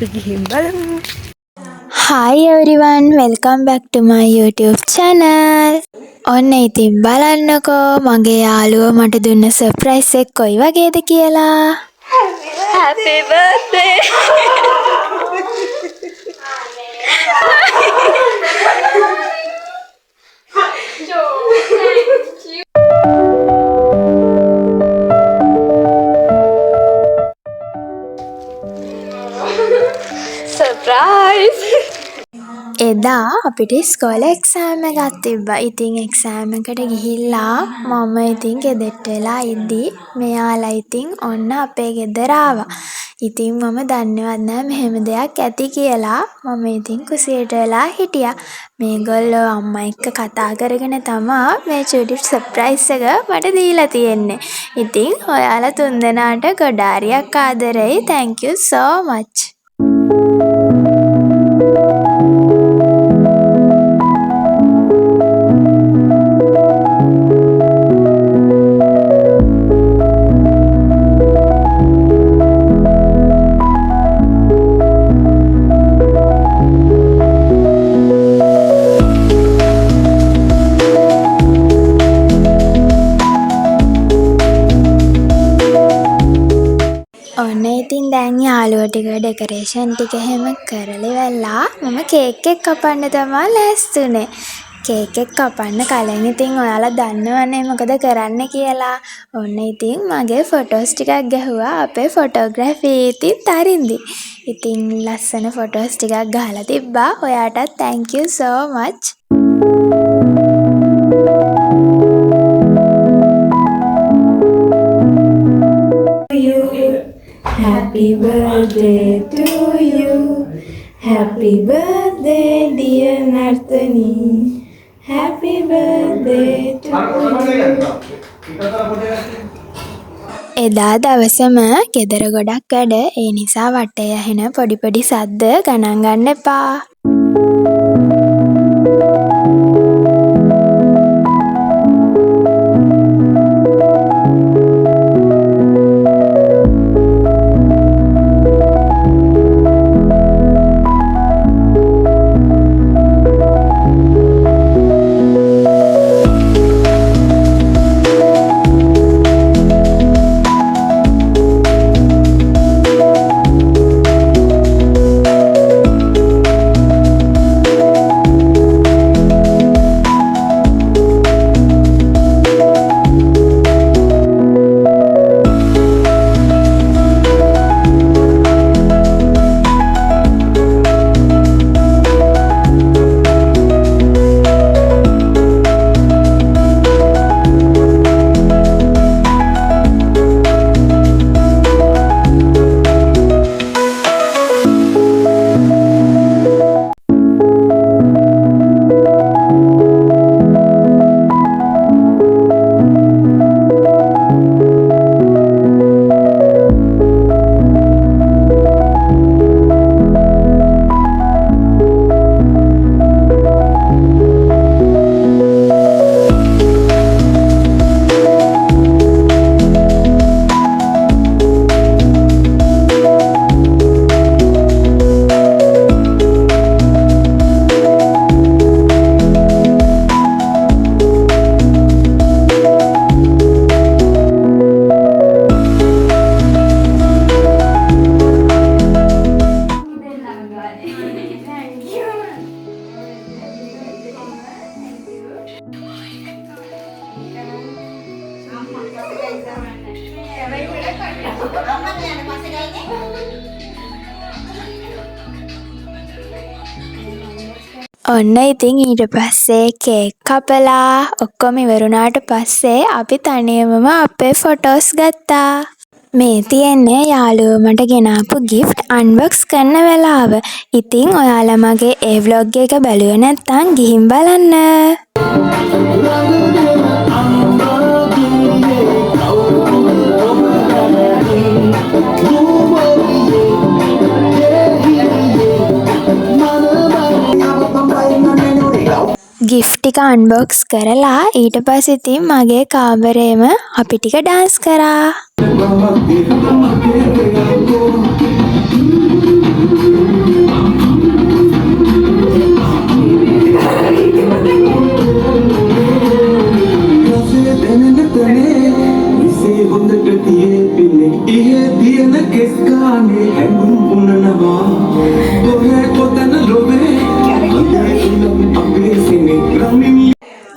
අපි ගිහින් බලමු. Hi everyone, welcome back to my YouTube channel. ඔන්න ඉතින් බලන්නකෝ මගේ යාළුවා මට දුන්න සර්ප්‍රයිස් එක කොයි වගේද කියලා. Happy birthday. Surprise. එදා අපිට ඉස්කෝලේ එක්සෑම් එකක් තිබ්බා. ඉතින් එක්සෑම් එකට ගිහිල්ලා මම ඉතින් ගෙදරට වෙලා ඉද්දි මෙයාලා ඉතින් ඔන්න අපේ ගෙදර ආවා. ඉතින් මම දන්නේවත් නෑ මෙහෙම දෙයක් ඇති කියලා. මම ඉතින් කුසියට වෙලා හිටියා. මේගොල්ලෝ අම්මා එක්ක කතා කරගෙන තමා මේ චූටි සර්ප්‍රයිස් එක මට දීලා තියෙන්නේ. ඉතින් ඔයාලා තුන්දෙනාට ගොඩාරියක් ආදරෙයි. Thank you so much. ඔන්න ඉතින් දැන් යාළුවෝ ටික ඩෙකොරේෂන් ටික එහෙම කරලා ඉවරලා මම කේක් එක කපන්න තමයි ලෑස්ති වුනේ. කේක් එක කපන්න කලින් ඉතින් ඔයාලා දන්නවනේ මොකද කරන්න කියලා. ඔන්න ඉතින් මගේ ෆොටෝස් ටිකක් ගැහුවා අපේ ෆොටෝග්‍රැෆි ඉතින් තරින්දි. ඉතින් ලස්සන ෆොටෝස් ටිකක් ගහලා තිබ්බා. ඔයාටත් thank you so much. Happy birthday to you. Happy birthday dear Nartani. Happy birthday to you. එදා දවසම ගෙදර ගොඩක් වැඩ. ඒ නිසා වටේ ඇහෙන පොඩි පොඩි සද්ද ගණන් ගන්න එපා. ඔන්න ඉතින් ඊට පස්සේ කේක් කපලා ඔක්කොම ඉවරුණාට පස්සේ අපි තනියමම අපේ ෆොටෝස් ගත්තා. මේ තියෙන්නේ යාළුවෝ මට ගෙනාපු gift unbox කරන වෙලාව. ඉතින් ඔයාලා මගේ ඒ vlog එක බැලුවේ නැත්නම් ගිහින් බලන්න. gift ටික unbox කරලා ඊට පස්සේ ඉතින් මගේ කාමරේම අපි ටික dance කරා.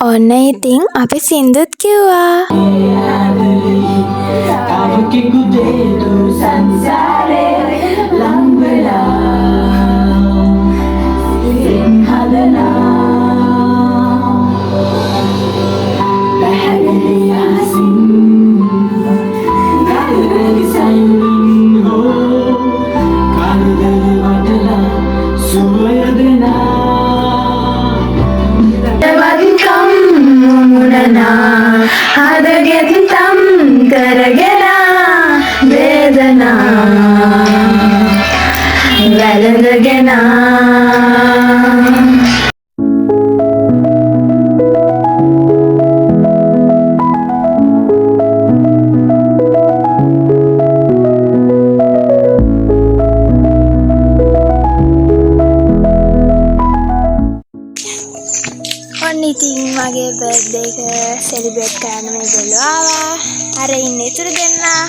ඔන්න ඉතින් අපි සින්දුත් කිව්වා. හදගෙත්තම් කරගෙන වේදනා වැළඳගෙන ඉතින් මගේ බර්ත්ඩේ එක සෙලිබ්‍රේට් කරන්න මේගොල්ලෝ ආවා. අර ඉන්නේ ඉතුරු දෙන්නා.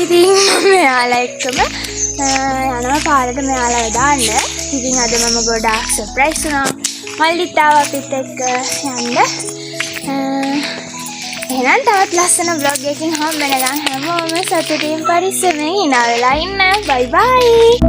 ඉතින් මෙයාලා එක්කම යනවා පාරට මෙයාලා දාන්න. ඉතින් අද මම ගොඩාක් සර්ප්‍රයිස් වුණා. මල්ලිත් ආවා අපිත් එක්ක යන්න. එහෙනම් තවත් ලස්සන vlog එකකින් හම්බ වෙනකන් හැමෝම සතුටින් පරිස්සමෙන් hina වෙලා ඉන්න. බයි බයි.